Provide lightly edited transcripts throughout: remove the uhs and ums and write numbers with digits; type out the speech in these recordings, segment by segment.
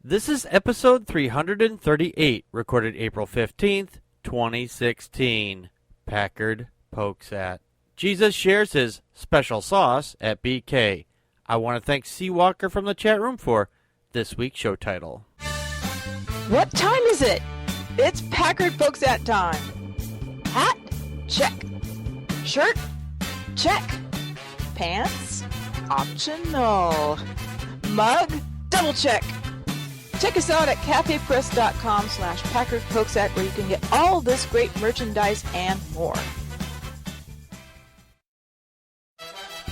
This is episode 338, recorded April 15th, 2016. Packard Pokes At. Jesus shares his special sauce at BK. I want to thank Seawalker from the chat room for this week's show title. What time is it? It's Packard Pokes At time. Hat? Check. Shirt? Check. Pants? Optional. Mug? Double check. Check us out at cafepress.com/PackardPokesAt where you can get all this great merchandise and more.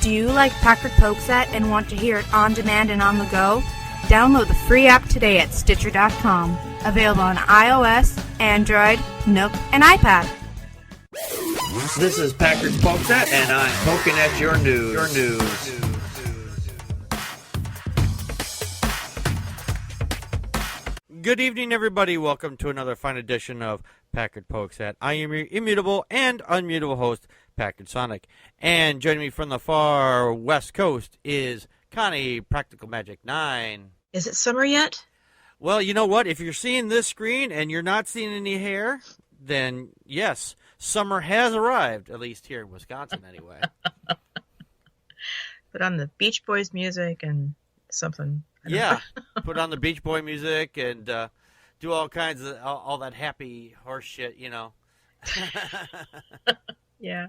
Do you like Packard Pokes At and want to hear it on demand and on the go? Download the free app today at Stitcher.com. Available on iOS, Android, Nook, and iPad. This is Packard Pokes At, and I'm poking at your news. Good evening, everybody. Welcome to another fine edition of Packard Pokes At. I am your immutable and unmutable host, Packard Sonic. And joining me from the far west coast is Connie, Practical Magic 9. Is it summer yet? Well, you know what? If you're seeing this screen and you're not seeing any hair, then yes, summer has arrived, at least here in Wisconsin anyway. Put on the Beach Boys music and something. Yeah, put on the Beach Boy music and do all kinds of, all that happy horse shit, you know. Yeah.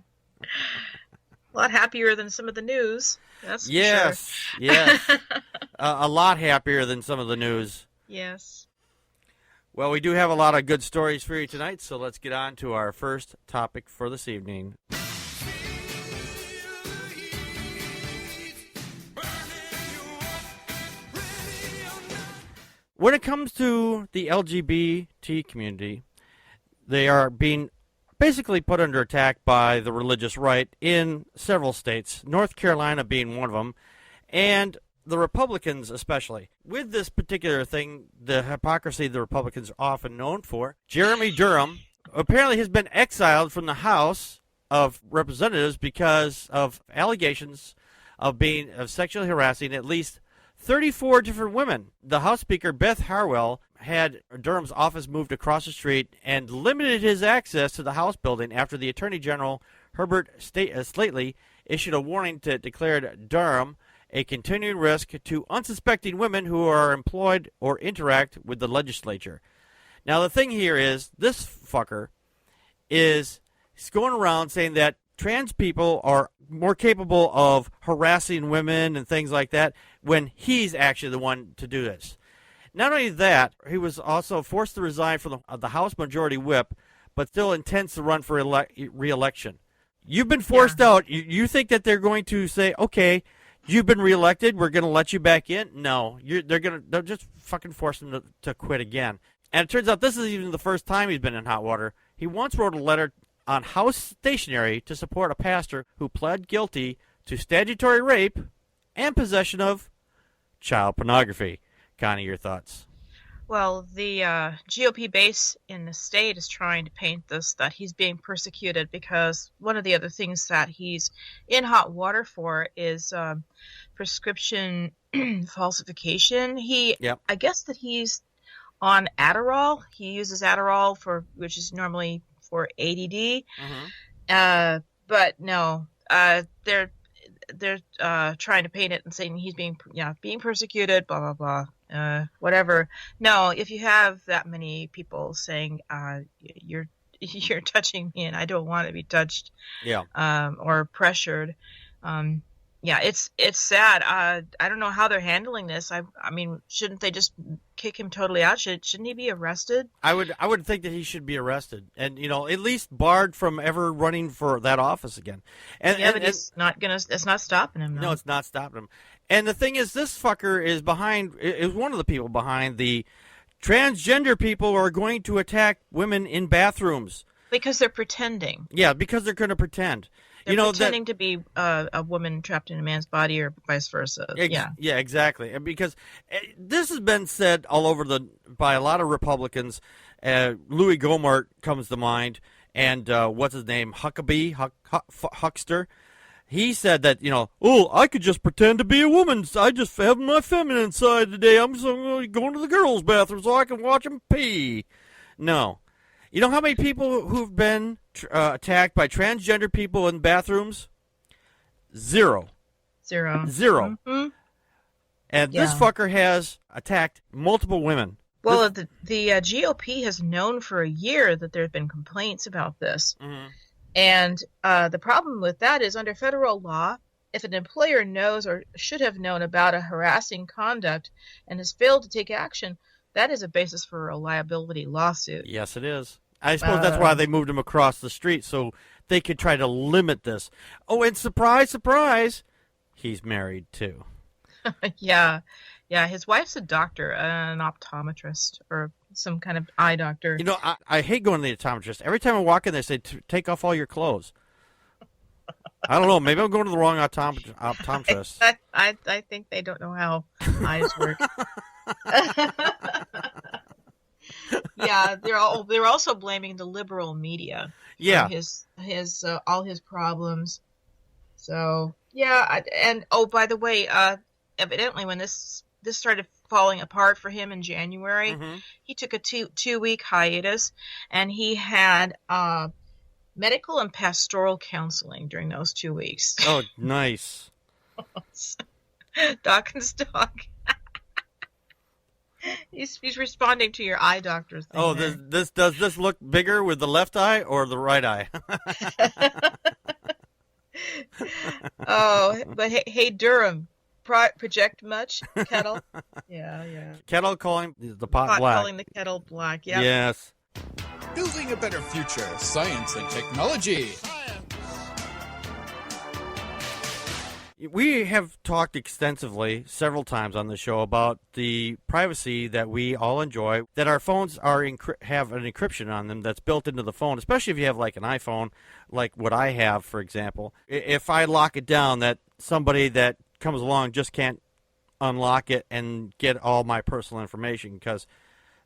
A lot happier than some of the news. That's for yes, sure. Yes. A lot happier than some of the news. Yes. Well, we do have a lot of good stories for you tonight, so let's get on to our first topic for this evening. When it comes to the LGBT community, they are being basically put under attack by the religious right in several states, North Carolina being one of them, and the Republicans especially. With this particular thing, the hypocrisy the Republicans are often known for, Jeremy Durham apparently has been exiled from the House of Representatives because of allegations of sexually harassing at least 34 different women. The House Speaker, Beth Harwell, had Durham's office moved across the street and limited his access to the House building after the Attorney General, Herbert Slately, issued a warning that declared Durham a continuing risk to unsuspecting women who are employed or interact with the legislature. Now, the thing here is, this fucker is going around saying that trans people are more capable of harassing women and things like that when he's actually the one to do this. Not only that, he was also forced to resign from the House Majority Whip, but still intends to run for re-election. You've been forced out. You think that they're going to say, okay, you've been reelected, we're going to let you back in? No, they'll just fucking force him to quit again. And it turns out this isn't even the first time he's been in hot water. He once wrote a letter on House stationery to support a pastor who pled guilty to statutory rape and possession of child pornography. Connie, your thoughts? Well, the GOP base in the state is trying to paint this that he's being persecuted because one of the other things that he's in hot water for is prescription falsification. I guess that he's on Adderall. He uses Adderall which is normally for ADD. Mm-hmm. But no, they're trying to paint it and saying he's being persecuted, blah blah blah, whatever. No, if you have that many people saying you're touching me and I don't want to be touched, or pressured, it's sad. I don't know how they're handling this. I mean, shouldn't they just kick him totally out? Shouldn't he be arrested? I would think that he should be arrested and at least barred from ever running for that office again. But it's not stopping him. No, it's not stopping him. And the thing is, this fucker is one of the people behind the transgender people who are going to attack women in bathrooms. Because they're pretending. Yeah, because they're going to pretend. They're pretending to be a woman trapped in a man's body or vice versa. Yeah, exactly. Because this has been said all over by a lot of Republicans. Louis Gohmert comes to mind, and what's his name, Huckabee, Huckster. he said that, oh, I could just pretend to be a woman. I just have my feminine side today. I'm just going to the girls' bathroom so I can watch them pee. No. You know how many people who've been attacked by transgender people in bathrooms? Zero. Mm-hmm. And this fucker has attacked multiple women. Well, the GOP has known for a year that there have been complaints about this. Mm-hmm. And the problem with that is under federal law, if an employer knows or should have known about a harassing conduct and has failed to take action, that is a basis for a liability lawsuit. Yes, it is. I suppose that's why they moved him across the street, so they could try to limit this. Oh, and surprise, surprise, he's married too. Yeah. His wife's a doctor, an optometrist, or some kind of eye doctor. I hate going to the optometrist. Every time I walk in, they say, take off all your clothes. I don't know. Maybe I'm going to the wrong optometrist. I think they don't know how eyes work. Yeah, they're also blaming the liberal media. Yeah, for his all his problems. So yeah, and by the way, evidently when this started falling apart for him in January, mm-hmm. he took a two-week hiatus, and he had medical and pastoral counseling during those 2 weeks. Oh, nice. Doc and stock. He's responding to your eye doctor's thing. Oh, does this look bigger with the left eye or the right eye? Oh, but hey, Durham, project much? Kettle? Yeah. Kettle calling the pot black. Calling the kettle black, yeah. Yes. Building a better future, science and technology. We have talked extensively several times on the show about the privacy that we all enjoy, that our phones have an encryption on them that's built into the phone, especially if you have like an iPhone, like what I have, for example. If I lock it down, that somebody that comes along just can't unlock it and get all my personal information, because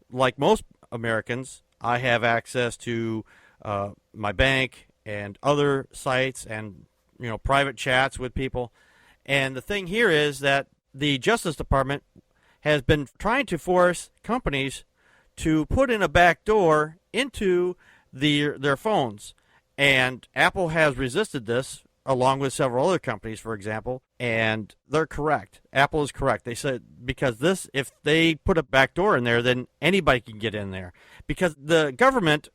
like most Americans, I have access to my bank and other sites and private chats with people. And the thing here is that the Justice Department has been trying to force companies to put in a back door into their phones. And Apple has resisted this, along with several other companies, for example, and they're correct. Apple is correct. They said because if they put a back door in there, then anybody can get in there. Because the government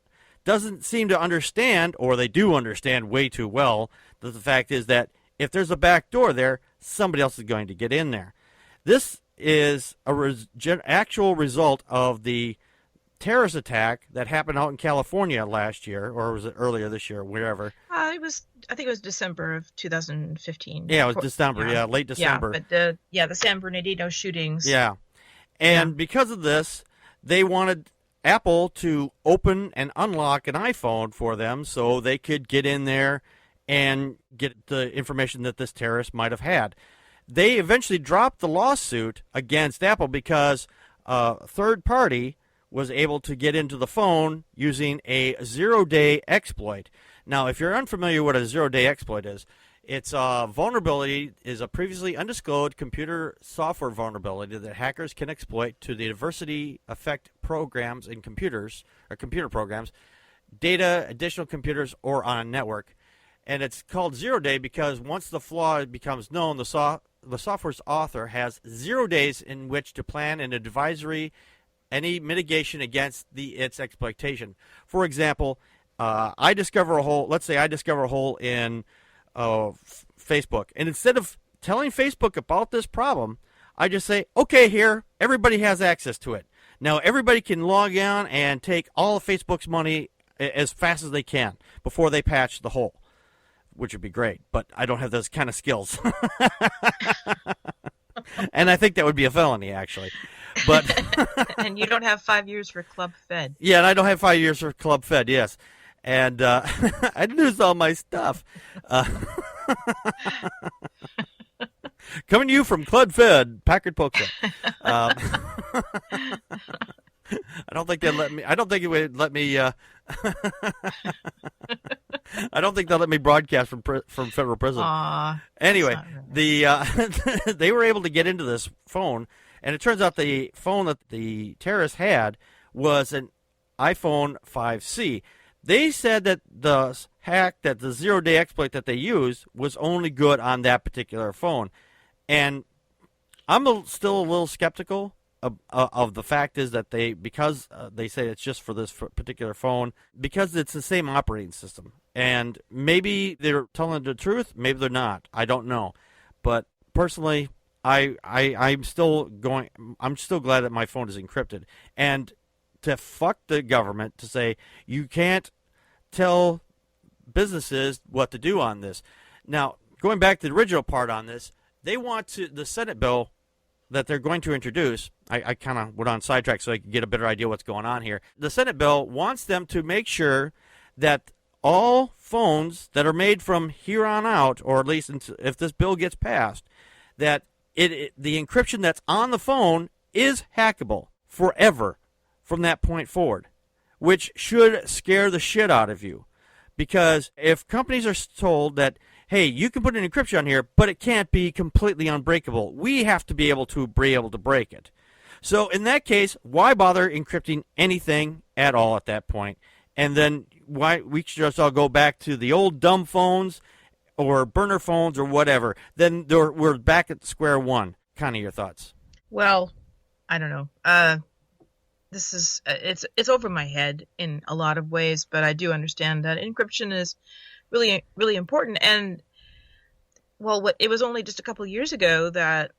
doesn't seem to understand, or they do understand way too well, that the fact is that if there's a back door there, somebody else is going to get in there. This is actual result of the terrorist attack that happened out in California last year, or was it earlier this year, wherever? I think it was December of 2015. Yeah, it was December, late December. Yeah, but the San Bernardino shootings. Yeah. And because of this, they wanted Apple to open and unlock an iPhone for them so they could get in there and get the information that this terrorist might have had. They eventually dropped the lawsuit against Apple because a third party was able to get into the phone using a zero-day exploit. Now, if you're unfamiliar what a zero-day exploit is, it's a vulnerability, is a previously undisclosed computer software vulnerability that hackers can exploit to the adversity affect programs in computers, or computer programs, data, additional computers, or on a network. And it's called zero-day because once the flaw becomes known, the software's author has 0 days in which to plan an advisory, any mitigation against its exploitation. For example, I discover a hole. Let's say I discover a hole in Facebook, and instead of telling Facebook about this problem, I just say, "Okay, here, everybody has access to it. Now everybody can log on and take all of Facebook's money as fast as they can before they patch the hole." Which would be great, but I don't have those kind of skills. And I think that would be a felony, actually. But and you don't have 5 years for Club Fed. Yeah, and I don't have 5 years for Club Fed, yes. And I'd lose all my stuff. Coming to you from Club Fed, Packard Pokes At. I don't think they'd let me. I don't think it would let me I don't think they'll let me broadcast from federal prison. Anyway, they were able to get into this phone, and it turns out the phone that the terrorists had was an iPhone 5C. They said that the hack, that the zero-day exploit that they used was only good on that particular phone. And I'm still a little skeptical of the fact is that because they say it's just for this particular phone, because it's the same operating system. And maybe they're telling the truth, maybe they're not. I don't know. But personally, I'm still glad that my phone is encrypted. And to fuck the government to say you can't tell businesses what to do on this. Now, going back to the original part on this, they want the Senate bill that they're going to introduce. I kind of went on sidetrack so I could get a better idea what's going on here. The Senate bill wants them to make sure that all phones that are made from here on out, or at least if this bill gets passed, that the encryption that's on the phone is hackable forever from that point forward, which should scare the shit out of you. Because if companies are told that, hey, you can put an encryption on here, but it can't be completely unbreakable, we have to be able to break it. So in that case, why bother encrypting anything at all at that point? And then why we should just all go back to the old dumb phones or burner phones or whatever. Then we're back at square one. Kind of your thoughts. Well, I don't know. This is it's over my head in a lot of ways, but I do understand that encryption is really, really important. And well, it was only just a couple of years ago that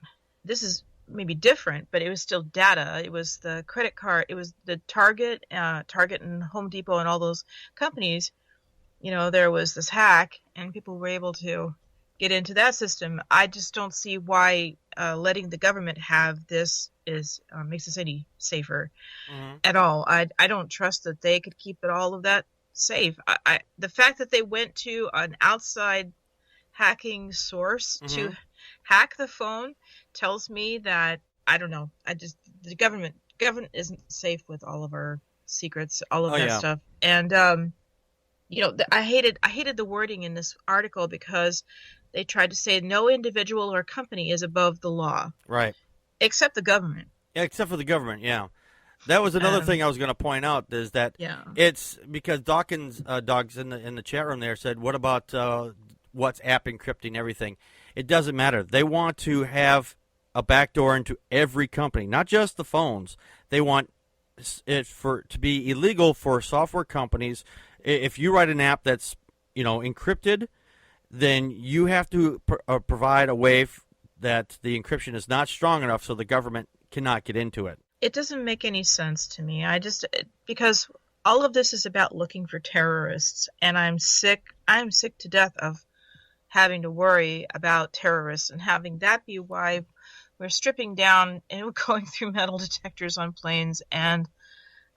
this is maybe different, but it was still data. It was the credit card. It was the Target and Home Depot and all those companies. You know, there was this hack, and people were able to get into that system. I just don't see why letting the government have this makes us any safer at all. I don't trust that they could keep all of that safe. The fact that they went to an outside hacking source to hack the phone tells me that, I don't know. The government isn't safe with all of our secrets, all of that stuff. And you know, I hated the wording in this article because they tried to say no individual or company is above the law. Right. Except the government. Yeah, except for the government, yeah. That was another thing I was going to point out, is that it's because Dawkins Dogs in the chat room there said, what about WhatsApp encrypting everything? It doesn't matter. They want to have a backdoor into every company, not just the phones. They want it to be illegal for software companies. If you write an app that's, encrypted, then you have to provide a way that the encryption is not strong enough so the government cannot get into it. It doesn't make any sense to me. Because all of this is about looking for terrorists, and I'm sick to death of having to worry about terrorists and having that be why we're stripping down and we're going through metal detectors on planes and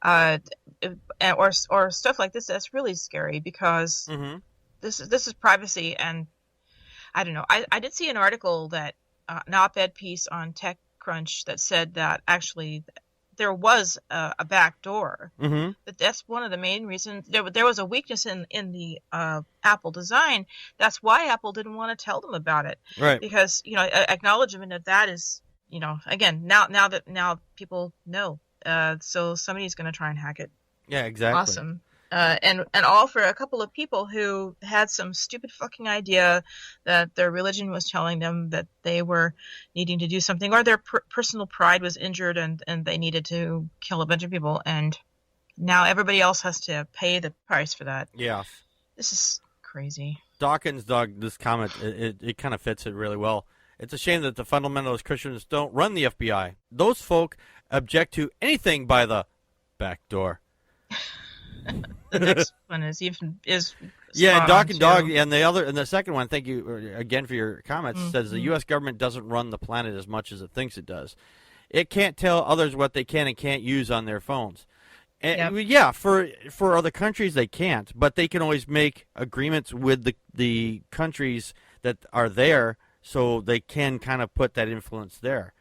or stuff like this. That's really scary because this is privacy, and I don't know. I did see an article that an op-ed piece on TechCrunch that said that actually there was a back door. But that's one of the main reasons. There was a weakness in the Apple design. That's why Apple didn't want to tell them about it. Right. Because acknowledgement of that is again now people know. So somebody's going to try and hack it. Yeah, exactly. Awesome. And all for a couple of people who had some stupid fucking idea that their religion was telling them that they were needing to do something, or their personal pride was injured and they needed to kill a bunch of people, and now everybody else has to pay the price for that. Yeah. This is crazy. Dawkins Dog, this comment, it kind of fits it really well. It's a shame that the fundamentalist Christians don't run the FBI. Those folk object to anything by the back door. The next one is yeah, Dawkins Dog, and the second one. Thank you again for your comments. Says the U.S. government doesn't run the planet as much as it thinks it does. It can't tell others what they can and can't use on their phones. And, yeah, for other countries they can't, but they can always make agreements with the countries that are there, so they can kind of put that influence there.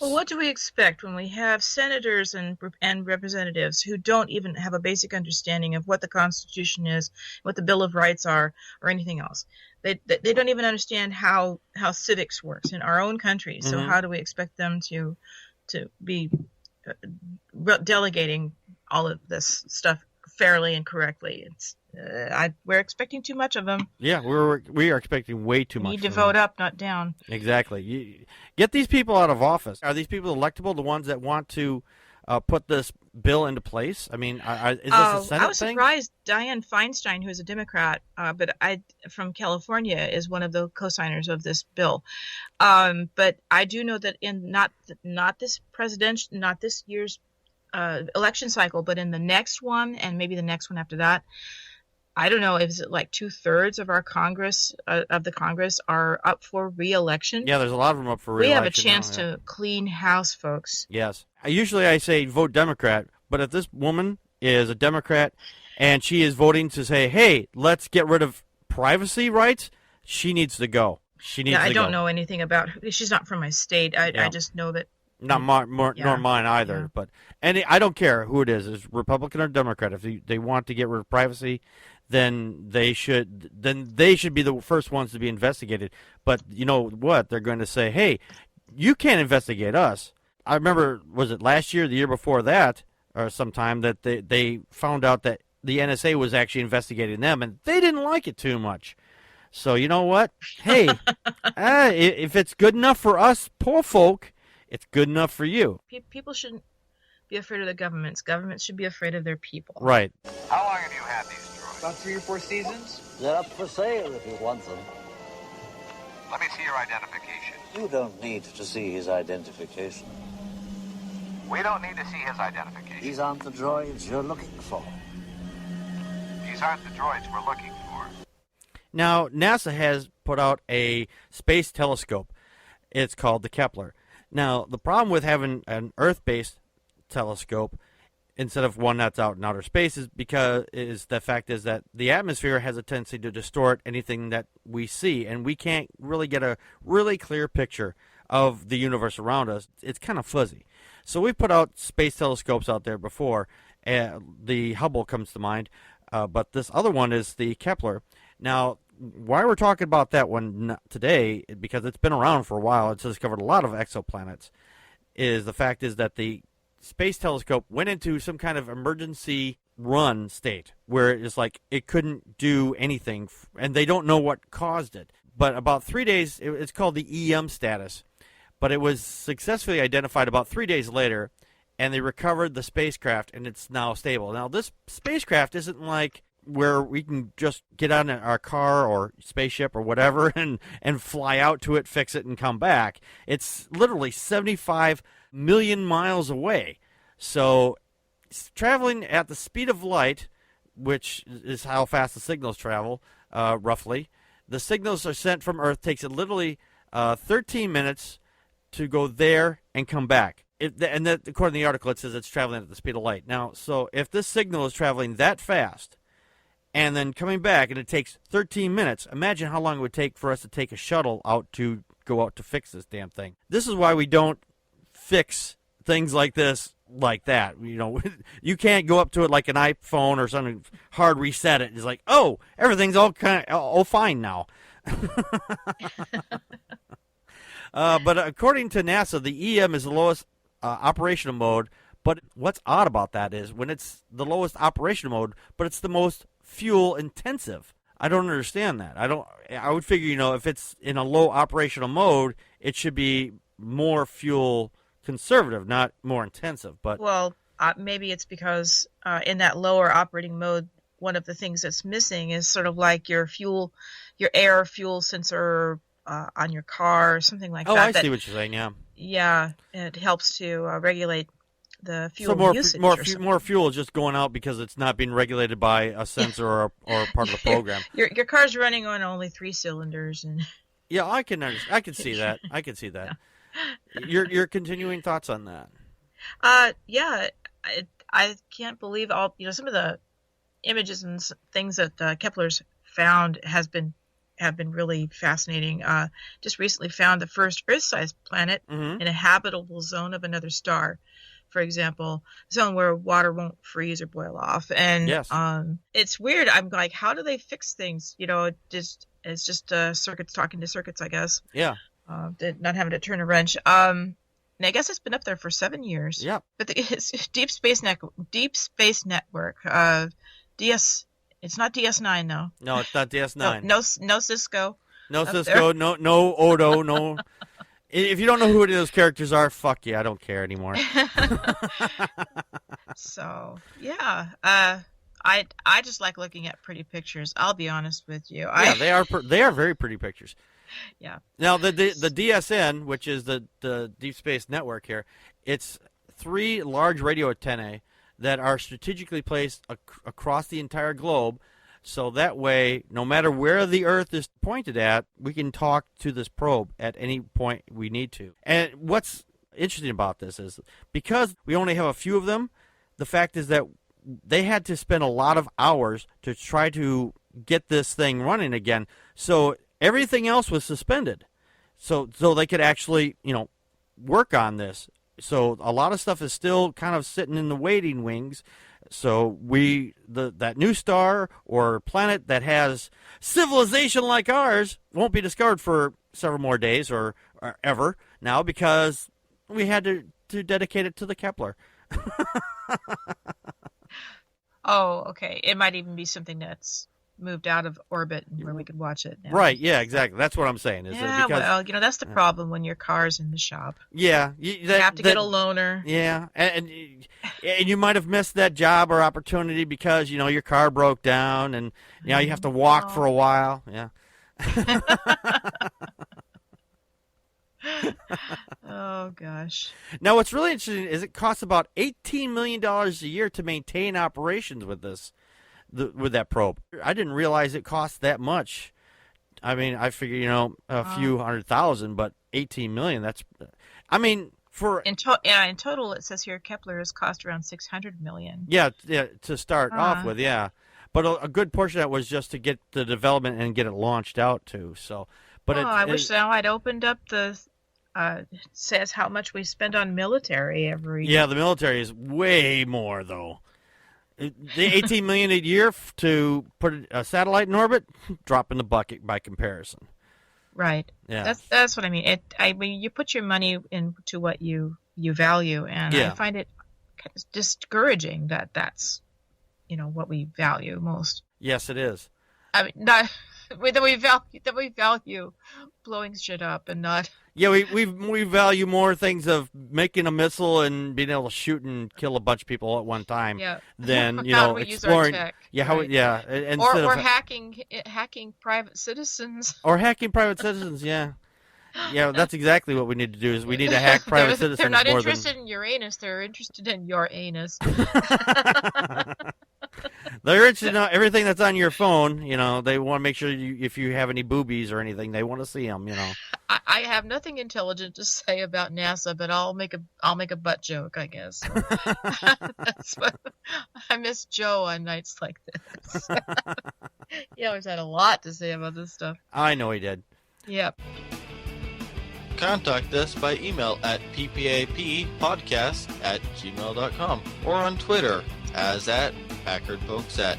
Well, what do we expect when we have senators and representatives who don't even have a basic understanding of what the Constitution is, what the Bill of Rights are, or anything else? They don't even understand how civics works in our own country. So how do we expect them to be delegating all of this stuff fairly and correctly? It's we're expecting too much of them. Yeah, we are expecting way too much. Need to vote up, not down. Exactly. Get these people out of office. Are these people electable? The ones that want to put this bill into place? I mean, is this a Senate thing? I was surprised. Dianne Feinstein, who's a Democrat, but from California, is one of the co-signers of this bill. But I do know that in not this year's election cycle, but in the next one, and maybe the next one after that, I don't know, is it like 2/3 of our Congress, of the Congress, are up for re-election? Yeah, there's a lot of them up for re-election. We have a chance to clean house, folks. Yes. Usually I say vote Democrat, but if this woman is a Democrat and she is voting to say, hey, let's get rid of privacy rights, she needs to go. She needs to go. I don't know anything about her. She's not from my state. I just know that. Not nor mine either. Yeah. But I don't care who it is Republican or Democrat. If they want to get rid of privacy, then they should be the first ones to be investigated. But you know what? They're going to say, hey, you can't investigate us. I remember, was it last year, the year before that, or sometime, that they found out that the NSA was actually investigating them, and they didn't like it too much. So you know what? Hey, if it's good enough for us poor folk, it's good enough for you. People shouldn't be afraid of the governments. Governments should be afraid of their people. Right. How long have you had these droids? About 3 or 4 seasons. They're up for sale if you want them. Let me see your identification. You don't need to see his identification. We don't need to see his identification. These aren't the droids you're looking for. These aren't the droids we're looking for. Now, NASA has put out a space telescope. It's called the Kepler. Now, the problem with having an Earth-based telescope instead of one that's out in outer space is the fact is that the atmosphere has a tendency to distort anything that we see, and we can't really get a really clear picture of the universe around us. It's kind of fuzzy. So we've put out space telescopes out there before. The Hubble comes to mind, but this other one is the Kepler. Now, why we're talking about that one today, because it's been around for a while, it's discovered a lot of exoplanets, is the fact is that the space telescope went into some kind of emergency run state where it's like it couldn't do anything, and they don't know what caused it. But about 3 days, it's called the EM status, but it was successfully identified about 3 days later, and they recovered the spacecraft, and it's now stable. Now, this spacecraft isn't like where we can just get on our car or spaceship or whatever and fly out to it, fix it, and come back. It's literally 75 million miles away. So it's traveling at the speed of light, which is how fast the signals travel, roughly. The signals are sent from Earth. Takes it literally 13 minutes to go there and come back. According to the article, it says it's traveling at the speed of light. Now, so if this signal is traveling that fast, and then coming back, and it takes 13 minutes. Imagine how long it would take for us to take a shuttle out to go out to fix this damn thing. This is why we don't fix things like this like that. You know, you can't go up to it like an iPhone or something, hard reset it. It's like, oh, everything's all fine now. But according to NASA, the EM is the lowest operational mode. But what's odd about that is when it's the lowest operational mode, but it's the most fuel intensive. I don't understand that. I would figure, if it's in a low operational mode, it should be more fuel conservative, not more intensive. But well, maybe it's because in that lower operating mode, one of the things that's missing is sort of like your air fuel sensor on your car or something like that. Oh, I see what you're saying. Yeah. Yeah, it helps to regulate the fuel usage. More fuel is just going out because it's not being regulated by a sensor or part of the program. Your car's running on only 3 cylinders, and yeah, I can see that. I can see that. Yeah. Your continuing thoughts on that? Yeah, I can't believe all some of the images and things that Kepler's found has been have been really fascinating. Just recently found the first Earth-sized planet in a habitable zone of another star. For example, a zone where water won't freeze or boil off. And Yes. it's weird. I'm like, how do they fix things? It's just circuits talking to circuits, I guess. Yeah. Not having to turn a wrench. And I guess it's been up there for 7 years. Yeah. But it's Deep Space Network. DS. It's not DS9 though. No, it's not DS9. No Cisco. No up Cisco. there. No Odo. No. If you don't know who those characters are, fuck you. I don't care anymore. So yeah, I just like looking at pretty pictures. I'll be honest with you. Yeah, they are very pretty pictures. Yeah. Now the DSN, which is the Deep Space Network here, it's 3 large radio antennae that are strategically placed across the entire globe, so that way, no matter where the Earth is pointed at, we can talk to this probe at any point we need to. And what's interesting about this is because we only have a few of them, the fact is that they had to spend a lot of hours to try to get this thing running again. So everything else was suspended, so they could actually, work on this. So a lot of stuff is still kind of sitting in the waiting wings. So that new star or planet that has civilization like ours won't be discovered for several more days or ever now, because we had to dedicate it to the Kepler. Oh, okay. It might even be something that's moved out of orbit and where we could watch it now. Right, yeah, exactly. That's what I'm saying. Well, that's the problem when your car's in the shop. Yeah. You have to get a loaner. Yeah, and you might have missed that job or opportunity because, your car broke down and, you have to walk for a while. Yeah. Oh, gosh. Now, what's really interesting is it costs about $18 million a year to maintain operations with this. With that probe. I didn't realize it cost that much. I mean, I figure, a few $100,000, but $18 million, that's, for... In total, it says here Kepler has cost around $600 million. Yeah, to start off with, yeah. But a good portion of that was just to get the development and get it launched out, too, so... But I wish now I'd opened up the... it says how much we spend on military every... Yeah, the military is way more, though. The $18 million a year to put a satellite in orbit, drop in the bucket by comparison. Right. Yeah. That's what I mean. You put your money into what you value, and I find it discouraging that that's what we value most. Yes, it is. I mean, not that we value blowing shit up and not. Yeah, we value more things of making a missile and being able to shoot and kill a bunch of people at one time than how do we exploring. Use our tech, right? Or hacking private citizens. Or hacking private citizens. Yeah, that's exactly what we need to do. Is we need to hack private citizens. They're not interested in Uranus. They're interested in your anus. They're interested in everything that's on your phone. They want to make sure if you have any boobies or anything, they want to see them. I have nothing intelligent to say about NASA, but I'll make a butt joke, I guess. That's what I miss Joe on nights like this. He always had a lot to say about this stuff. I know he did. Yep. Contact us by email at ppappodcast@gmail.com or on Twitter as at Packard Pokes At.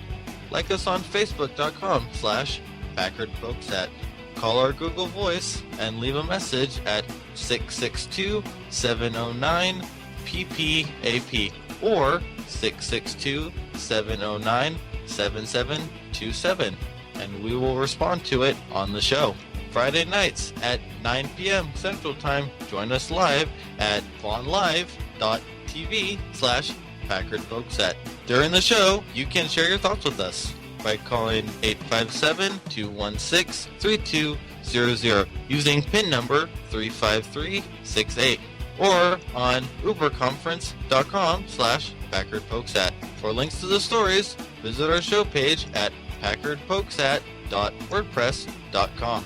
Like us on Facebook.com/Packard Pokes At. Call our Google Voice and leave a message at 662-709-PPAP or 662-709-7727, and we will respond to it on the show. Friday nights at 9 p.m. Central Time, join us live at vonlive.tv/Packard Pokes At. During the show, you can share your thoughts with us by calling 857-216-3200 using PIN number 35368 or on uberconference.com/Packard Pokes At. For links to the stories, visit our show page at packardpokesat.wordpress.com.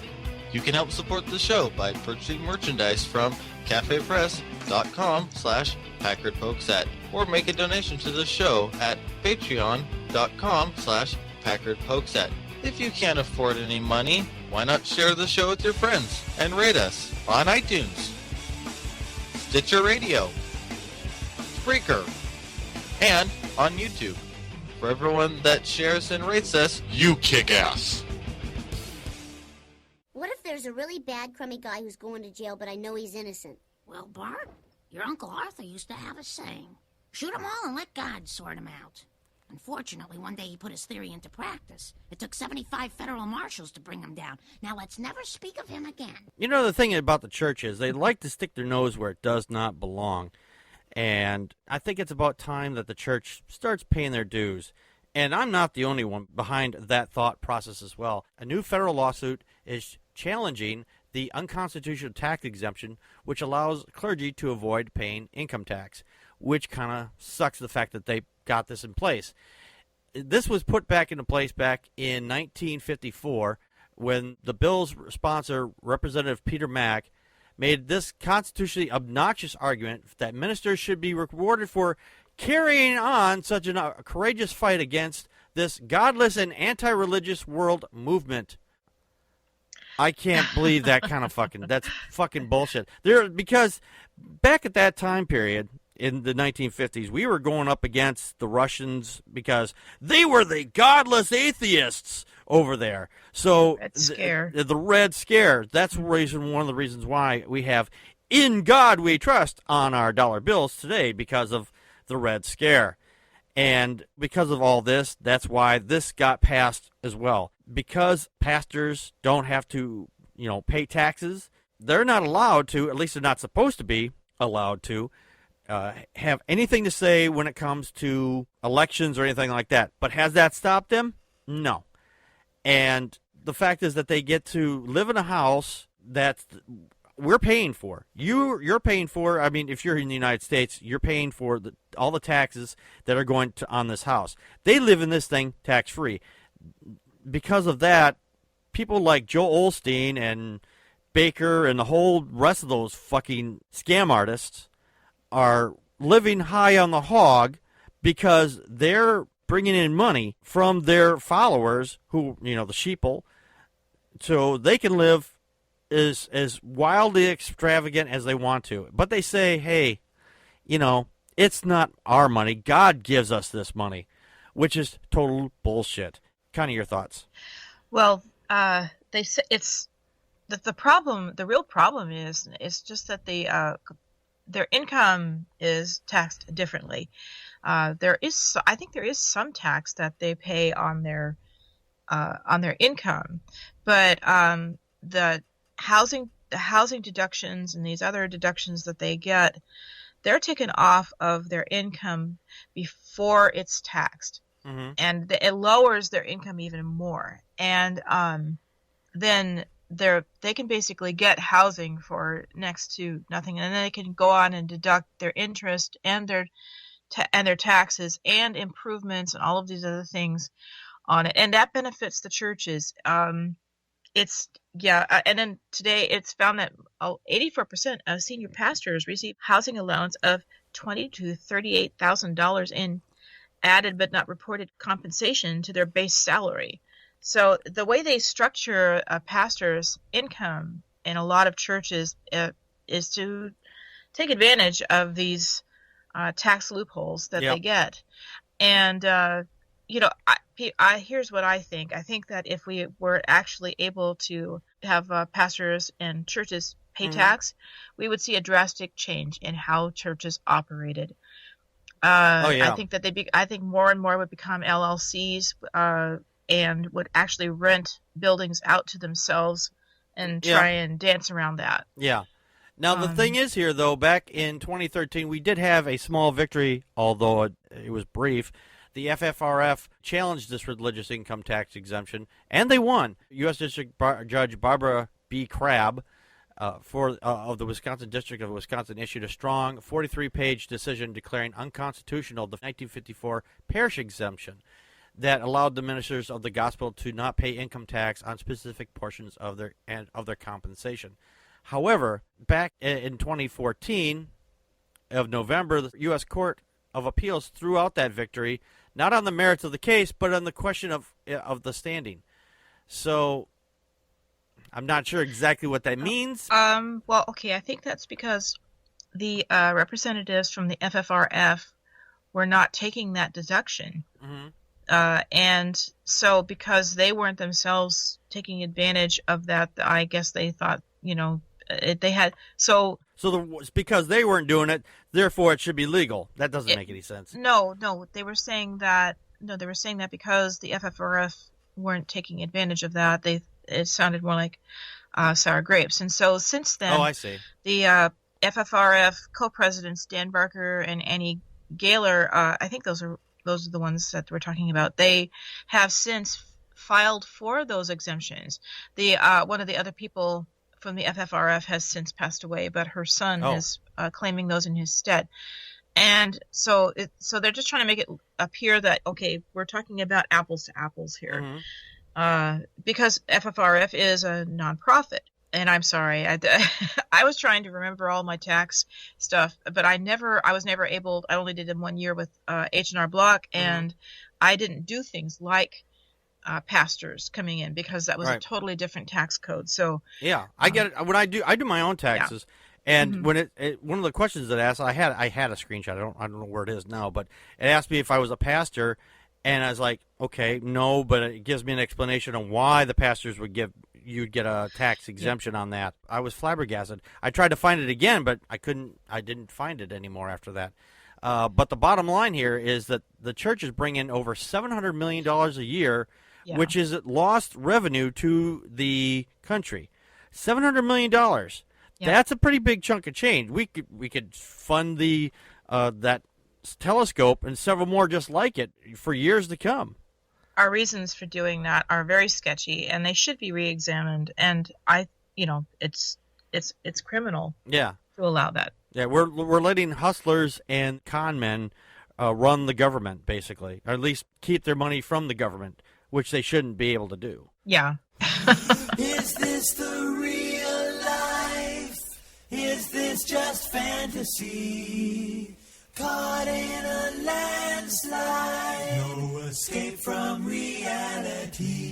You can help support the show by purchasing merchandise from cafepress.com/Packard Pokes At or make a donation to the show at patreon.com/Packard Pokes At. If you can't afford any money, why not share the show with your friends and rate us on iTunes, Stitcher Radio, Spreaker, and on YouTube. For everyone that shares and rates us, you kick ass. What if there's a really bad, crummy guy who's going to jail, but I know he's innocent? Well, Bart, your Uncle Arthur used to have a saying. Shoot 'em all and let God sort 'em out. Unfortunately, one day he put his theory into practice. It took 75 federal marshals to bring him down. Now let's never speak of him again. You know, the thing about the church is they like to stick their nose where it does not belong. And I think it's about time that the church starts paying their dues. And I'm not the only one behind that thought process as well. A new federal lawsuit is challenging the unconstitutional tax exemption, which allows clergy to avoid paying income tax, which kind of sucks the fact that they got this in place. This was put back into place back in 1954 when the bill's sponsor, Representative Peter Mack, made this constitutionally obnoxious argument that ministers should be rewarded for carrying on such a courageous fight against this godless and anti-religious world movement. I can't believe that kind of that's fucking bullshit. Because back at that time period, in the 1950s, we were going up against the Russians because they were the godless atheists over there. So Red Scare. The Red Scare. That's one of the reasons why we have "In God We Trust" on our dollar bills today, because of the Red Scare. And because of all this, that's why this got passed as well. Because pastors don't have to, pay taxes, they're not allowed to, at least they're not supposed to be allowed to, have anything to say when it comes to elections or anything like that. But has that stopped them? No. And the fact is that they get to live in a house that we're paying for. You're paying for. I mean, if you're in the United States, you're paying for all the taxes that are going on this house. They live in this thing tax-free. Because of that, people like Joel Osteen and Baker and the whole rest of those fucking scam artists are living high on the hog because they're bringing in money from their followers, who, the sheeple, so they can live as wildly extravagant as they want to. But they say, hey, it's not our money. God gives us this money, which is total bullshit. Kind of your thoughts. Well, they say it's that the problem. The real problem is just that their income is taxed differently. I think there is some tax that they pay on their income, but the housing deductions and these other deductions that they get, they're taken off of their income before it's taxed. Mm-hmm. And it lowers their income even more. And then they can basically get housing for next to nothing, and then they can go on and deduct their interest and their taxes and improvements and all of these other things on it, and that benefits the churches. And then today it's found that 84% of senior pastors receive housing allowance of $20,000 to $38,000 in added but not reported compensation to their base salary. So the way they structure a pastor's income in a lot of churches is to take advantage of these tax loopholes that they get. And here's what I think. I think that if we were actually able to have pastors and churches pay tax, we would see a drastic change in how churches operated. I think that I think more and more would become LLCs and would actually rent buildings out to themselves and try and dance around that. Yeah. Now, the thing is here, though, back in 2013, we did have a small victory, although it was brief. The FFRF challenged this religious income tax exemption, and they won. U.S. District Judge Barbara B. Crabb of the Wisconsin District of Wisconsin issued a strong 43-page decision declaring unconstitutional the 1954 parish exemption that allowed the ministers of the gospel to not pay income tax on specific portions of their compensation. However, back in 2014 of November, the U.S. Court of Appeals threw out that victory, not on the merits of the case, but on the question of the standing. So I'm not sure exactly what that means. Well, okay, I think that's because the representatives from the FFRF were not taking that deduction. Mm-hmm. And so because they weren't themselves taking advantage of that, I guess they thought, they had... So because they weren't doing it, therefore it should be legal. That doesn't make any sense. No, they were saying that... No, they were saying that because the FFRF weren't taking advantage of that, it sounded more like sour grapes. And so since then... Oh, I see. The FFRF co-presidents, Dan Barker and Annie Gaylor, I think those are the ones that we're talking about. They have since filed for those exemptions. One of the other people from the FFRF has since passed away, but her son is claiming those in his stead. And so they're just trying to make it appear that, okay, we're talking about apples to apples here. Mm-hmm. Because FFRF is a nonprofit. And I'm sorry, I was trying to remember all my tax stuff, but I was never able. I only did it 1 year with H&R Block, and I didn't do things like pastors coming in because that was a totally different tax code. So yeah, I get it. When I do my own taxes, and when one of the questions that asked, I had a screenshot. I don't know where it is now, but it asked me if I was a pastor, and I was like, okay, no, but it gives me an explanation on why the pastors would you'd get a tax exemption on that. I was flabbergasted. I tried to find it again, but I didn't find it anymore after that. But the bottom line here is that the church is bringing over $700 million a year, which is lost revenue to the country. $700 million. Yeah. That's a pretty big chunk of change. We could fund the that telescope and several more just like it for years to come. Our reasons for doing that are very sketchy, and they should be re-examined. And it's criminal. To allow that. Yeah, we're letting hustlers and con men run the government, basically, or at least keep their money from the government, which they shouldn't be able to do. Yeah. Is this the real life? Is this just fantasy? Caught in a landslide, no escape from reality.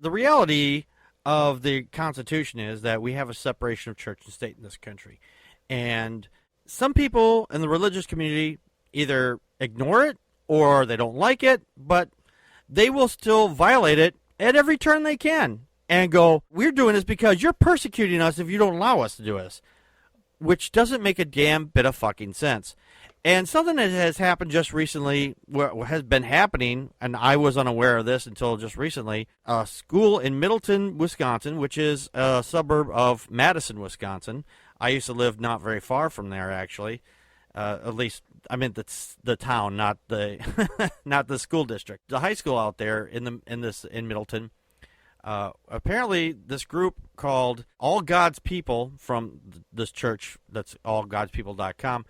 The reality of the Constitution is that we have a separation of church and state in this country. And some people in the religious community either ignore it or they don't like it, but they will still violate it at every turn they can and go, we're doing this because you're persecuting us if you don't allow us to do this. Which doesn't make a damn bit of fucking sense. And something that has happened just recently, has been happening, and I was unaware of this until just recently, a school in Middleton, Wisconsin, which is a suburb of Madison, Wisconsin. I used to live not very far from there, actually. At least, I meant the town, not the not the school district. The high school out there in Middleton. Apparently, this group called All God's People from this church, that's allgodspeople.com,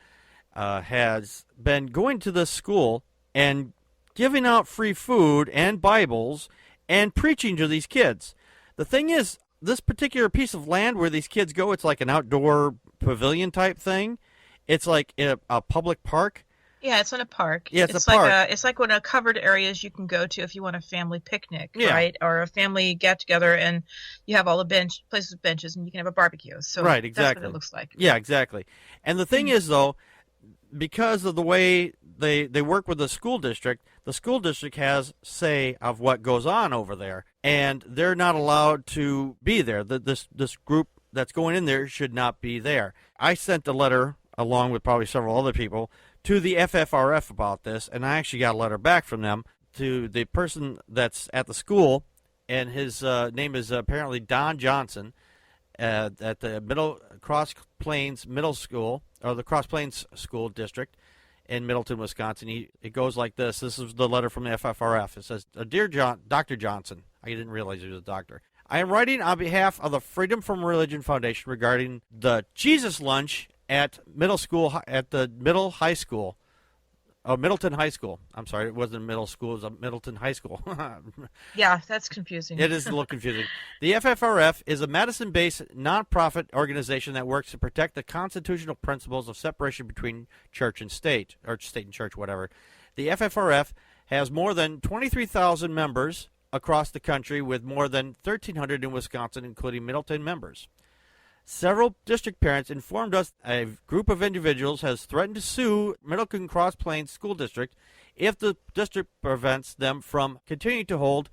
has been going to this school and giving out free food and Bibles and preaching to these kids. The thing is, this particular piece of land where these kids go, it's like an outdoor pavilion type thing. It's like in a public park. Yeah, it's in a park. Yeah, it's a park. It's like one of the covered areas you can go to if you want a family picnic, right? Or a family get together, and you have all the places with benches, and you can have a barbecue. So right, exactly. That's what it looks like. Yeah, exactly. And the thing is, though, because of the way they work with the school district has say of what goes on over there, and they're not allowed to be there. This group that's going in there should not be there. I sent a letter, along with probably several other people, to the FFRF about this, and I actually got a letter back from them to the person that's at the school, and his name is apparently Don Johnson at the Cross Plains Middle School, or the Cross Plains School District in Middleton, Wisconsin. It goes like this. This is the letter from the FFRF. It says, Dear Dr. Johnson, I didn't realize he was a doctor. I am writing on behalf of the Freedom from Religion Foundation regarding the Jesus lunch at Middleton High School. I'm sorry, it wasn't middle school, it was a Middleton High School. Yeah, that's confusing. It is a little confusing. The FFRF is a Madison-based nonprofit organization that works to protect the constitutional principles of separation between church and state, or state and church, whatever. The FFRF has more than 23,000 members across the country with more than 1,300 in Wisconsin, including Middleton members. Several district parents informed us a group of individuals has threatened to sue Middleton Cross Plains School District if the district prevents them from continuing to hold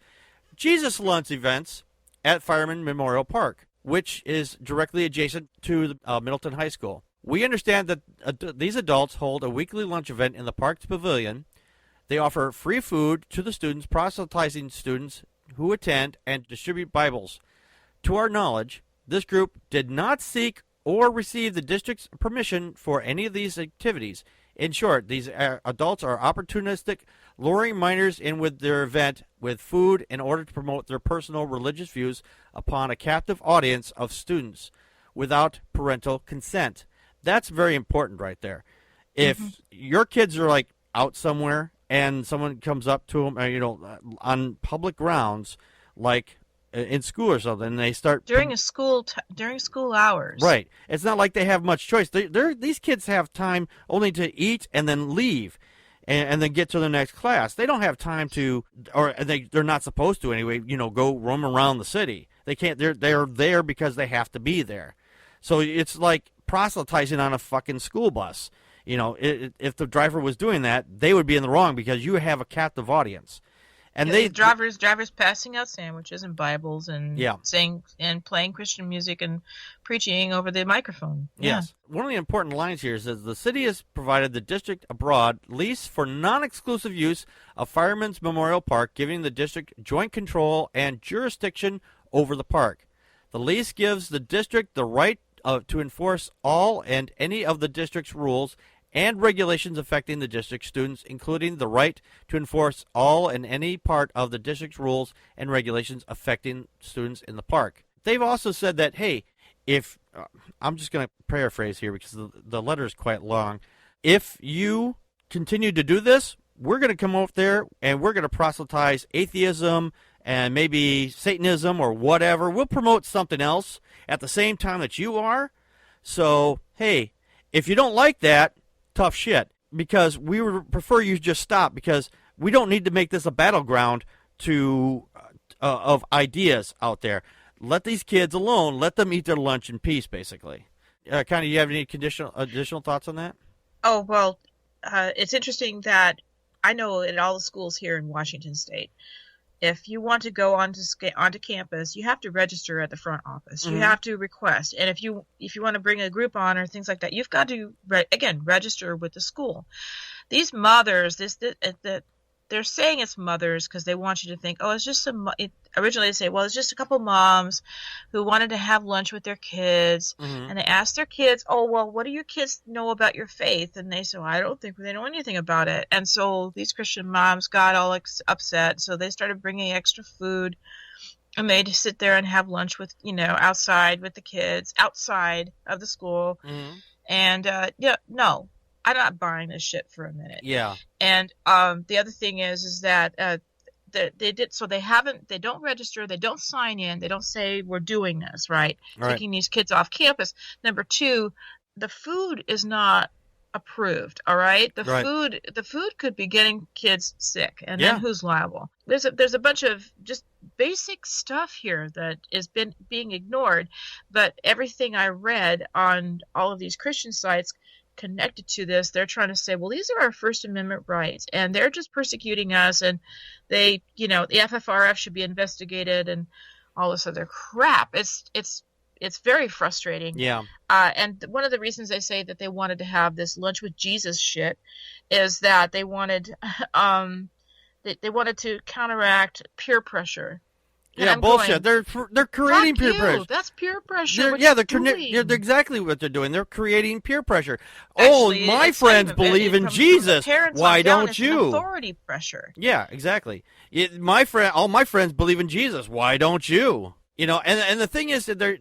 Jesus Lunch events at Fireman Memorial Park, which is directly adjacent to the, Middleton High School. We understand that these adults hold a weekly lunch event in the park's pavilion. They offer free food to the students, proselytizing students who attend and distribute Bibles. To our knowledge, this group did not seek or receive the district's permission for any of these activities. In short, these adults are opportunistic, luring minors in with their event with food in order to promote their personal religious views upon a captive audience of students without parental consent. That's very important right there. If your kids are like out somewhere and someone comes up to them, on public grounds, like in school or something, and they start during school hours. Right. It's not like they have much choice. These kids have time only to eat and then leave, and then get to the next class. They don't have time to, or they're not supposed to anyway. Go roam around the city. They can't. They're there because they have to be there. So it's like proselytizing on a fucking school bus. If the driver was doing that, they would be in the wrong because you have a captive audience. And drivers passing out sandwiches and Bibles and saying and playing Christian music and preaching over the microphone. Yes. One of the important lines here is that the city has provided the district abroad lease for non-exclusive use of Fireman's Memorial Park, giving the district joint control and jurisdiction over the park. The lease gives the district the right to enforce all and any of the district's rules and regulations affecting the district students, including the right to enforce all and any part of the district's rules and regulations affecting students in the park. They've also said that, hey, if I'm just going to paraphrase here because the letter is quite long. If you continue to do this, we're going to come over there and we're going to proselytize atheism and maybe Satanism or whatever. We'll promote something else at the same time that you are. So, hey, if you don't like that, tough shit, because we would prefer you just stop, because we don't need to make this a battleground of ideas out there. Let these kids alone. Let them eat their lunch in peace, basically. Connie, you have any additional thoughts on that? Oh, well, it's interesting that I know in all the schools here in Washington State, if you want to go onto campus, you have to register at the front office. You have to request, and if you want to bring a group on or things like that, you've got to register with the school. These mothers, they're saying it's mothers because they want you to think, oh, it's just originally they say, well, it's just a couple moms who wanted to have lunch with their kids, and they asked their kids, oh, well, what do your kids know about your faith? And they said, well, I don't think they know anything about it. And so these Christian moms got all upset, so they started bringing extra food, and they'd sit there and have lunch with, outside with the kids, outside of the school. And, no. I'm not buying this shit for a minute. Yeah. And the other thing is that they don't register, they don't sign in, they don't say we're doing this, right? Taking these kids off campus. Number two, the food is not approved, all right? The food could be getting kids sick, and then who's liable? There's a bunch of just basic stuff here that is being ignored, but everything I read on all of these Christian sites connected to this, they're trying to say, well, these are our First Amendment rights, and they're just persecuting us, and the FFRF should be investigated, and all this other crap. It's very frustrating. Yeah. And one of the reasons they say that they wanted to have this lunch with Jesus shit is that they wanted they wanted to counteract peer pressure. And yeah, bullshit. They're creating peer pressure. That's peer pressure. They're exactly what they're doing. They're creating peer pressure. Actually, my friends believe in Jesus. Why don't you? Authority pressure. Yeah, exactly. All my friends believe in Jesus. Why don't you? And the thing is that they're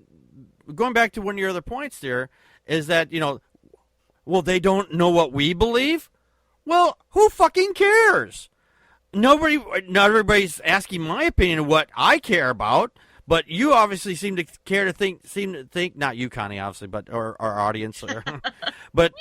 going back to one of your other points there is that well, they don't know what we believe. Well, who fucking cares? Not everybody's asking my opinion of what I care about, but you obviously seem to think, not you, Connie, obviously, but our audience, but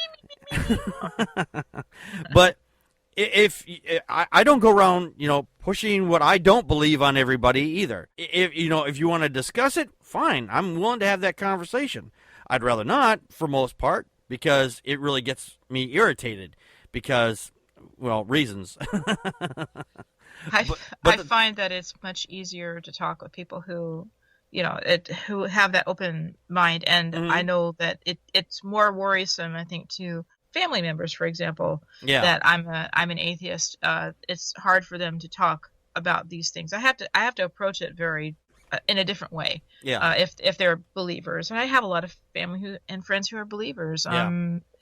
if I don't go around, pushing what I don't believe on everybody either. If you want to discuss it, fine. I'm willing to have that conversation. I'd rather not, for most part, because it really gets me irritated. Because, well, reasons. I find that it's much easier to talk with people who, who have that open mind, and I know that it's more worrisome, I think, to family members, for example, that I'm an atheist. It's hard for them to talk about these things. I have to approach it very in a different way. If they're believers, and I have a lot of family and friends who are believers.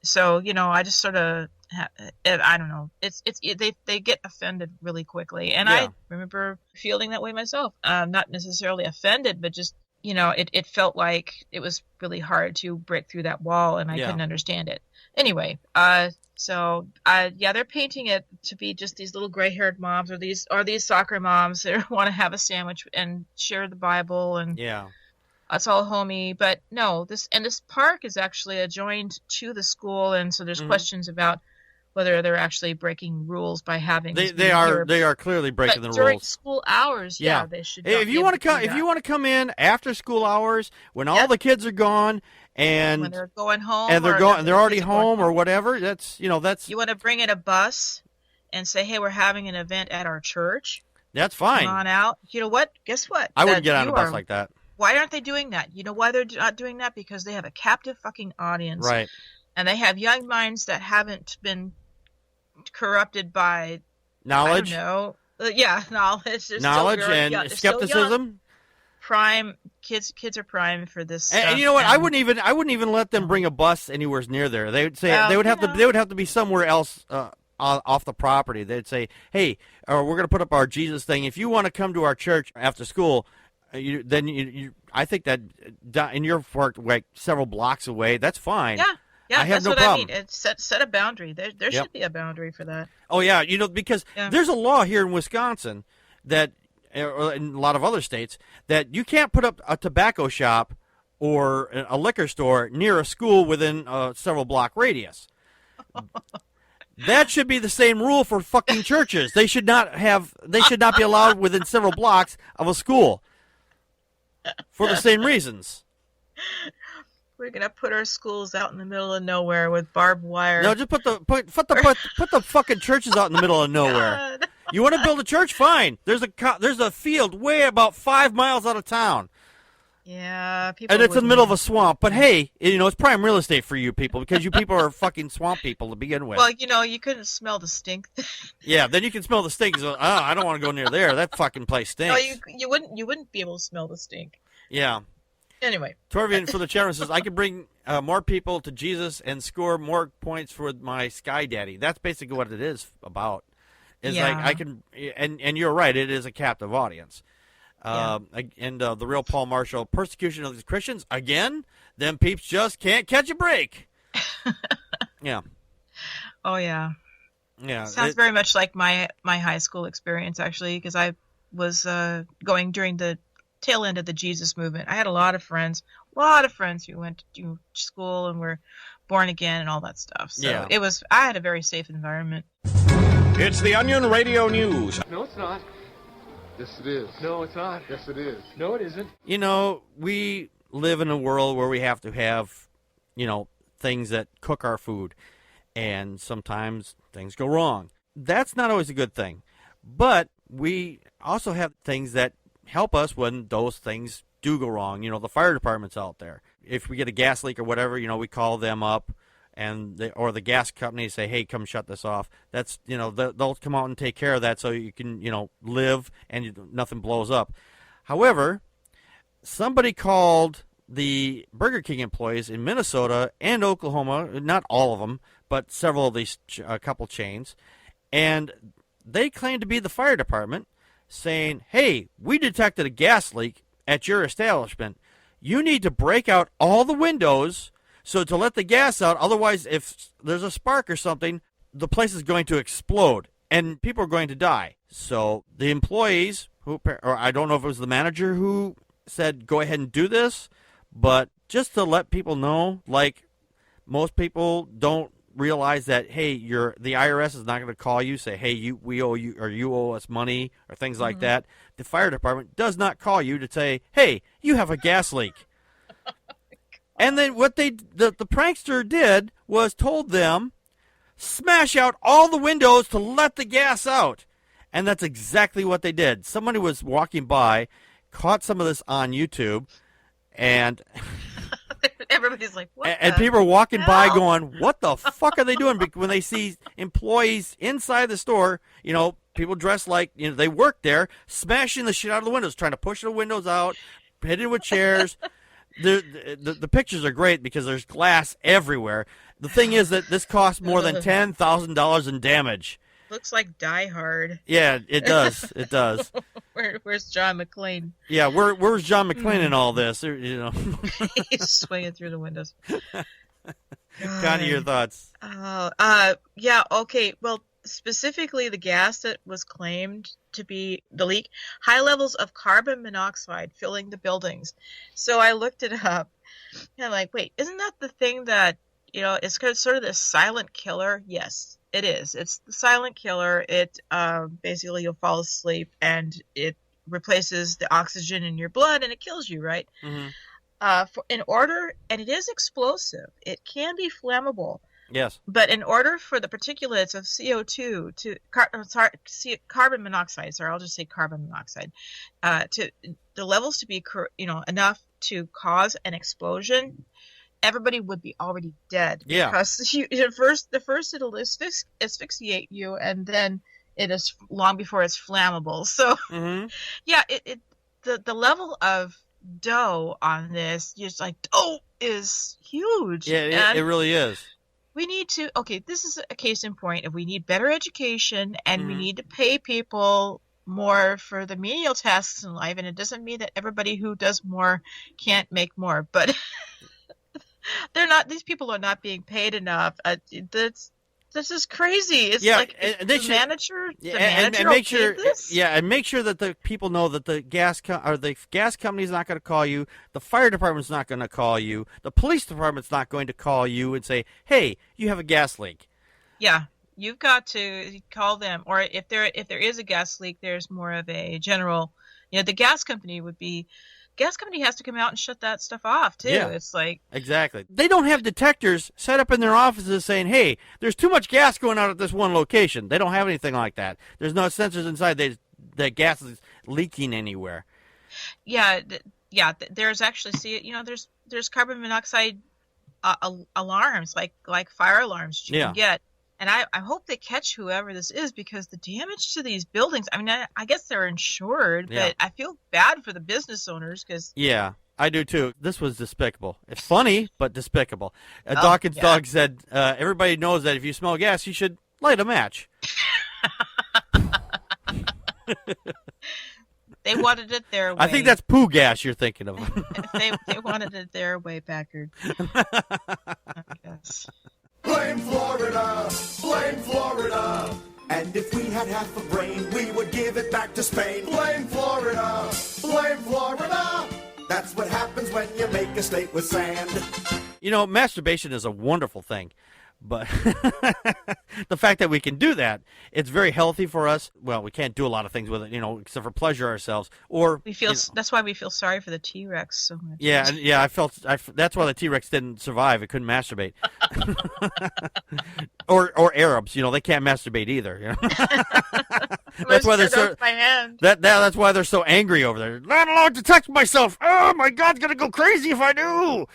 So I just sort of I don't know. They get offended really quickly, and I remember feeling that way myself. Not necessarily offended, but just it felt like it was really hard to break through that wall, and I couldn't understand it. Anyway, so they're painting it to be just these little gray-haired moms, or these soccer moms that want to have a sandwich and share the Bible, and it's all homey. But no, this park is actually adjoined to the school, and so there's questions about whether they're actually breaking rules by having they are clearly breaking the rules during school hours. They should. If you want to come in after school hours when all the kids are gone. And when they're going home, and they're already home, or whatever. That's you want to bring in a bus and say, "Hey, we're having an event at our church." That's fine. Come on out. You know what? Guess what? I wouldn't get on a bus like that. Why aren't they doing that? You know why they're not doing that? Because they have a captive fucking audience, right? And they have young minds that haven't been corrupted by knowledge. Knowledge. Knowledge and skepticism. Prime kids are prime for this. And you know what? I wouldn't even let them bring a bus anywhere near there. They would say they would have to be somewhere else off the property. They'd say, "Hey, we're going to put up our Jesus thing. If you want to come to our church after school, then I think that in your park, like several blocks away, that's fine." Yeah, I have that's no what problem. I mean. It's set a boundary. There should be a boundary for that. Oh yeah, because there's a law here in Wisconsin that. Or in a lot of other states, that you can't put up a tobacco shop or a liquor store near a school within a several block radius. That should be the same rule for fucking churches. They should not be allowed within several blocks of a school for the same reasons. We're gonna put our schools out in the middle of nowhere with barbed wire. No, just put the fucking churches out in the middle of nowhere. God. You want to build a church? Fine. There's a field way about 5 miles out of town. Yeah, people. And it's in the middle of a swamp. But hey, it's prime real estate for you people, because you people are fucking swamp people to begin with. Well, you couldn't smell the stink. Yeah, then you can smell the stink. So, I don't want to go near there. That fucking place stinks. No, you wouldn't be able to smell the stink. Yeah. Anyway, Torvian for the channel says, I can bring more people to Jesus and score more points for my Sky Daddy. That's basically what it is about. It's like I can, and you're right, it is a captive audience. And the real Paul Marshall, persecution of the Christians, again, them peeps just can't catch a break. Yeah. Oh, yeah. Yeah. Sounds very much like my high school experience, actually, because I was going during the tail end of the Jesus movement. I had a lot of friends who went to school and were born again and all that stuff. So I had a very safe environment. It's the Onion Radio News. No, it's not. Yes, it is. No, it's not. Yes, it is. No, it isn't. We live in a world where we have to have, things that cook our food. And sometimes things go wrong. That's not always a good thing. But we also have things that help us when those things do go wrong. The fire department's out there. If we get a gas leak or whatever, we call them up. Or the gas company say, hey, come shut this off. That's, they'll come out and take care of that so you can, live and nothing blows up. However, somebody called the Burger King employees in Minnesota and Oklahoma, not all of them, but several of these, a couple chains, and they claimed to be the fire department, saying, hey, we detected a gas leak at your establishment. You need to break out all the windows so to let the gas out, otherwise if there's a spark or something, the place is going to explode and people are going to die. So the employees, or I don't know if it was the manager who said go ahead and do this, but just to let people know, like most people don't realize that, hey, the IRS is not going to call you, say, hey, we owe you, or you owe us money, or things like that. The fire department does not call you to say, hey, you have a gas leak. And then what the prankster did was told them, smash out all the windows to let the gas out. And that's exactly what they did. Somebody was walking by, caught some of this on YouTube, and everybody's like, what? And people are walking by going, what the fuck are they doing? Because when they see employees inside the store, people dressed like, they work there, smashing the shit out of the windows, trying to push the windows out, hitting with chairs. The pictures are great because there's glass everywhere. The thing is that this costs more than $10,000 in damage. Looks like Die Hard. Yeah, it does. It does. Where's John McClane? Yeah, where's John McClane in all this? He's swinging through the windows. Kind of your thoughts. Yeah, okay. Well, specifically the gas that was claimed to be the leak, high levels of carbon monoxide filling the buildings. So I looked it up, and I'm like, wait, isn't that the thing that, it's sort of this silent killer? Yes, it is. It's the silent killer. It basically you'll fall asleep and it replaces the oxygen in your blood and it kills you, right? Mm-hmm. And it is explosive. It can be flammable. Yes. But in order for the particulates of CO2 carbon monoxide, I'll just say carbon monoxide, to the levels to be, enough to cause an explosion, everybody would be already dead. Yeah. Because first it'll asphyxiate you, and then it is long before it's flammable. So, yeah, the level of dough on this, is huge. Yeah, it really is. We need to, this is a case in point of we need better education and we need to pay people more for the menial tasks in life. And it doesn't mean that everybody who does more can't make more, but these people are not being paid enough. This is crazy. It's manager and make sure, and make sure that the people know that the gas company is not going to call you, the fire department's not going to call you, the police department's not going to call you and say, "Hey, you have a gas leak." Yeah, you've got to call them, or if there is a gas leak, there's more of a general. The gas company has to come out and shut that stuff off, too. Yeah, it's like... Exactly. They don't have detectors set up in their offices saying, hey, there's too much gas going out at this one location. They don't have anything like that. There's no sensors inside that gas is leaking anywhere. Yeah, there's actually, there's carbon monoxide alarms, like fire alarms you can get. And I hope they catch whoever this is, because the damage to these buildings, I mean, I guess they're insured, but I feel bad for the business owners because... Yeah, I do too. This was despicable. It's funny, but despicable. Dawkins Dog said, everybody knows that if you smell gas, you should light a match. They wanted it their way. I think that's poo gas you're thinking of. they wanted it their way, Packard. I guess. Blame Florida, blame Florida. And if we had half a brain, we would give it back to Spain. Blame Florida, blame Florida. That's what happens when you make a state with sand. Masturbation is a wonderful thing. But the fact that we can do that, it's very healthy for us. Well, we can't do a lot of things with it, except for pleasure ourselves. Or we feel that's why we feel sorry for the T-Rex so much. Yeah. That's why the T-Rex didn't survive. It couldn't masturbate. or Arabs, they can't masturbate either. That's why they're so. That's why they're so angry over there. Not allowed to touch myself. Oh my God, gonna go crazy if I do.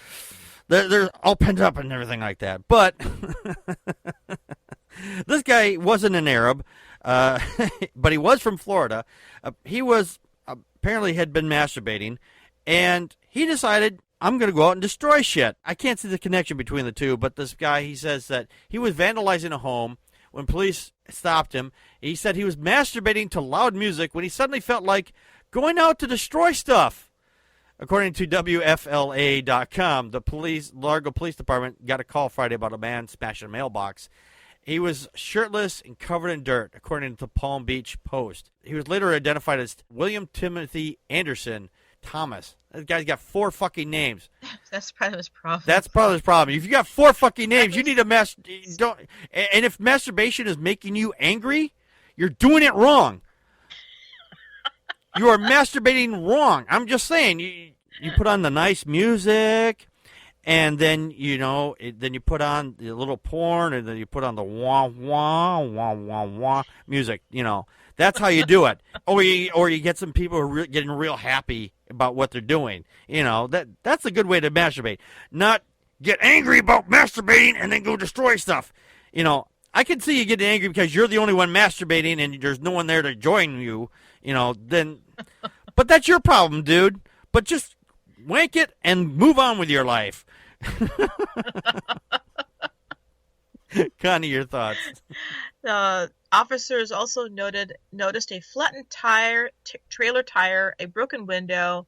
They're all pent up and everything like that. But this guy wasn't an Arab, but he was from Florida. He was apparently had been masturbating, and he decided, I'm going to go out and destroy shit. I can't see the connection between the two, but this guy, he says that he was vandalizing a home when police stopped him. He said he was masturbating to loud music when he suddenly felt like going out to destroy stuff. According to WFLA.com, the Largo Police Department got a call Friday about a man smashing a mailbox. He was shirtless and covered in dirt, according to the Palm Beach Post. He was later identified as William Timothy Anderson, Thomas. That guy's got 4 fucking names. That's part of his problem. That's part of his problem. If you got 4 fucking names, you need to don't. And if masturbation is making you angry, you're doing it wrong. You are masturbating wrong. I'm just saying. You put on the nice music, and then then you put on the little porn, and then you put on the wah wah wah wah wah music. That's how you do it. Or you get some people who are getting real happy about what they're doing. That's a good way to masturbate. Not get angry about masturbating and then go destroy stuff. I can see you getting angry because you're the only one masturbating and there's no one there to join you. But that's your problem, dude. But just wank it and move on with your life. Connie, your thoughts? Officers also noticed a flattened trailer tire, a broken window,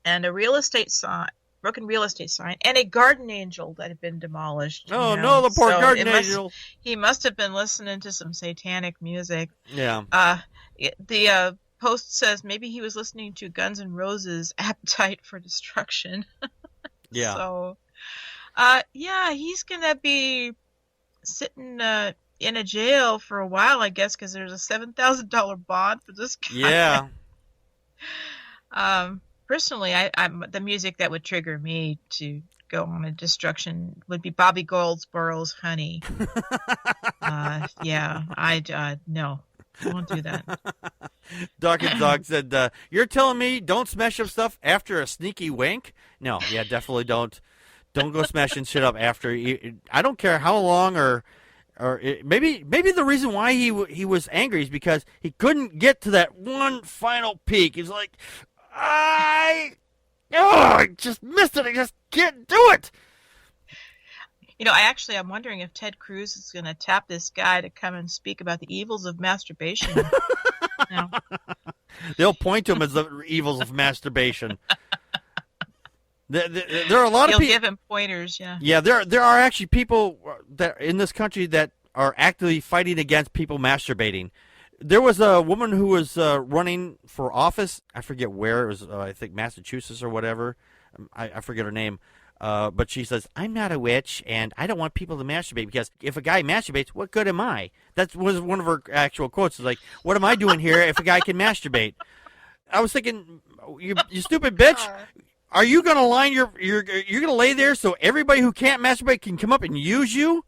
and a broken real estate sign, and a garden angel that had been demolished. Oh, no, the poor garden angel. He must have been listening to some satanic music. Yeah. The post says maybe he was listening to Guns N' Roses' Appetite for Destruction. Yeah. So, he's going to be sitting in a jail for a while, I guess, because there's a $7,000 bond for this guy. Yeah. Personally, I'm the music that would trigger me to go on a destruction would be Bobby Goldsboro's Honey. No, I won't do that. Dawkins Dog said, "You're telling me don't smash up stuff after a sneaky wank?" No, yeah, definitely don't. Don't go smashing shit up after. I don't care how long maybe the reason why he was angry is because he couldn't get to that one final peak. He's like, I just missed it. I just can't do it. I'm wondering if Ted Cruz is going to tap this guy to come and speak about the evils of masturbation. No. They'll point to him as the evils of masturbation. There are a lot of people. He'll give him pointers, yeah. Yeah, there are actually people that in this country that are actively fighting against people masturbating. There was a woman who was running for office. I forget where. It was, I think, Massachusetts or whatever. I forget her name. But she says, I'm not a witch, and I don't want people to masturbate, because if a guy masturbates, what good am I? That was one of her actual quotes. It's like, what am I doing here if a guy can masturbate? I was thinking, you stupid bitch. Are you going to line you're going to lay there so everybody who can't masturbate can come up and use you?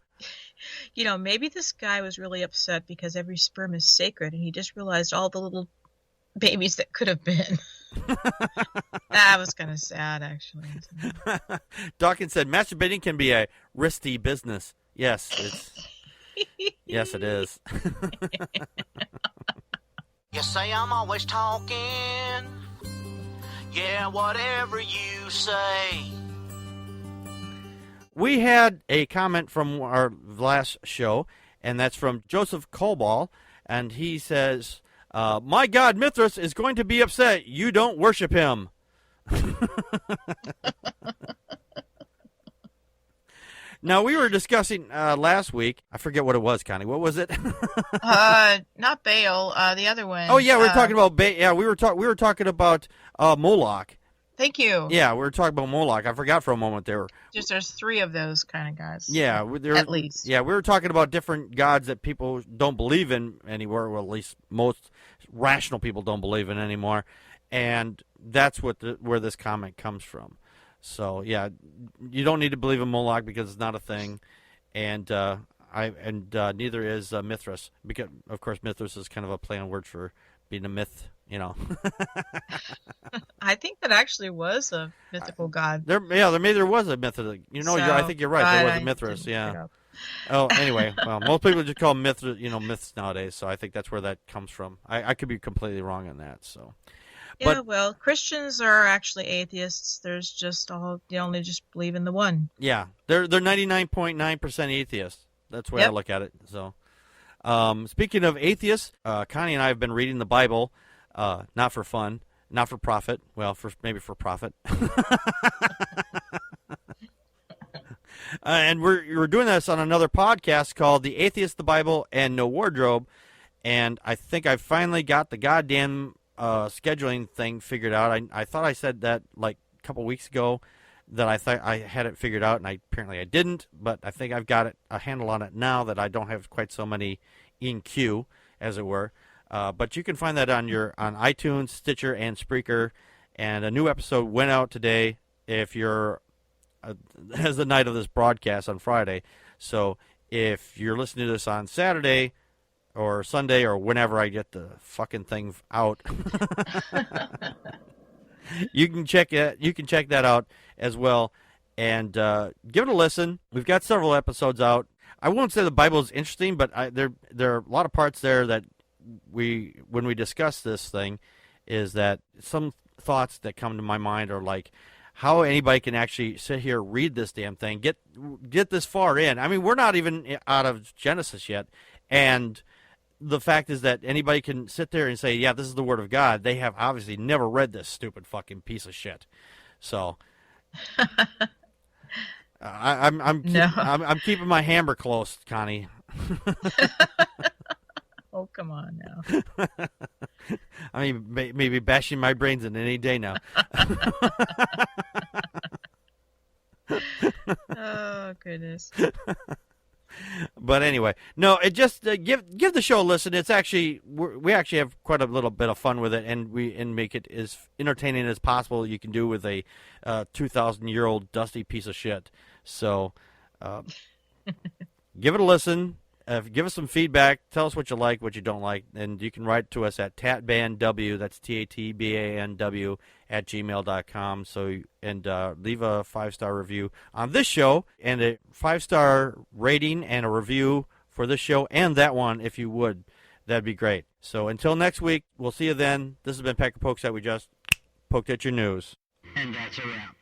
Maybe this guy was really upset because every sperm is sacred, and he just realized all the little babies that could have been. That was kind of sad, actually. Dawkins said, masturbating can be a risky business. Yes, yes, it is. You say I'm always talking. Yeah, whatever you say. We had a comment from our last show, and that's from Joseph Colball, and he says, my god Mithras is going to be upset you don't worship him. Now, we were discussing last week, I forget what it was, Connie. What was it? Not Baal, the other one. Oh, yeah, we were talking about Baal. Yeah, we were talking about Moloch. Thank you. Yeah, we were talking about Moloch. I forgot for a moment there. There's 3 of those kind of guys. Yeah, at least. Yeah, we were talking about different gods that people don't believe in anymore. Well, at least most rational people don't believe in anymore, and that's where this comment comes from. So yeah, you don't need to believe in Moloch because it's not a thing, and neither is Mithras, because of course Mithras is kind of a play on words for being a myth. I think that actually was a mythical god. There was a myth. I think you're right. There was a Mithras. Yeah. Oh, anyway, well, most people just call them myths nowadays. So I think that's where that comes from. I could be completely wrong on that. So. Yeah, well, Christians are actually atheists. There's just they only just believe in the one. Yeah, they're 99.9% atheists. That's the way I look at it. So, speaking of atheists, Connie and I have been reading the Bible. Not for fun, not for profit. Well, maybe for profit. And we're doing this on another podcast called The Atheist, the Bible, and No Wardrobe. And I think I finally got the goddamn scheduling thing figured out. I thought I said that like a couple weeks ago that I thought I had it figured out, and apparently I didn't. But I think I've got a handle on it now that I don't have quite so many in queue, as it were. But you can find that on iTunes, Stitcher, and Spreaker. And a new episode went out today. If you're as the night of this broadcast on Friday, so if you're listening to this on Saturday or Sunday or whenever I get the fucking thing out, you can check it. You can check that out as well, and give it a listen. We've got several episodes out. I won't say the Bible is interesting, but there are a lot of parts there that when we discuss this thing, is that some thoughts that come to my mind are like, how anybody can actually sit here, read this damn thing, get this far in. I mean, we're not even out of Genesis yet, and the fact is that anybody can sit there and say, yeah, this is the Word of God. They have obviously never read this stupid fucking piece of shit. So I'm keeping my hammer close, Connie. Oh, come on now. I mean, maybe bashing my brains in any day now. Oh, goodness. But anyway, no, it just give the show a listen. It's actually we actually have quite a little bit of fun with it, and make it as entertaining as possible. You can do with a 2,000-year-old dusty piece of shit. So give it a listen. Give us some feedback. Tell us what you like, what you don't like, and you can write to us at tatbanw. That's TATBANW @gmail.com. So leave a 5-star review on this show and a 5-star rating and a review for this show and that one if you would. That'd be great. So until next week, we'll see you then. This has been Packard Pokes At. We just poked at your news. And that's a wrap.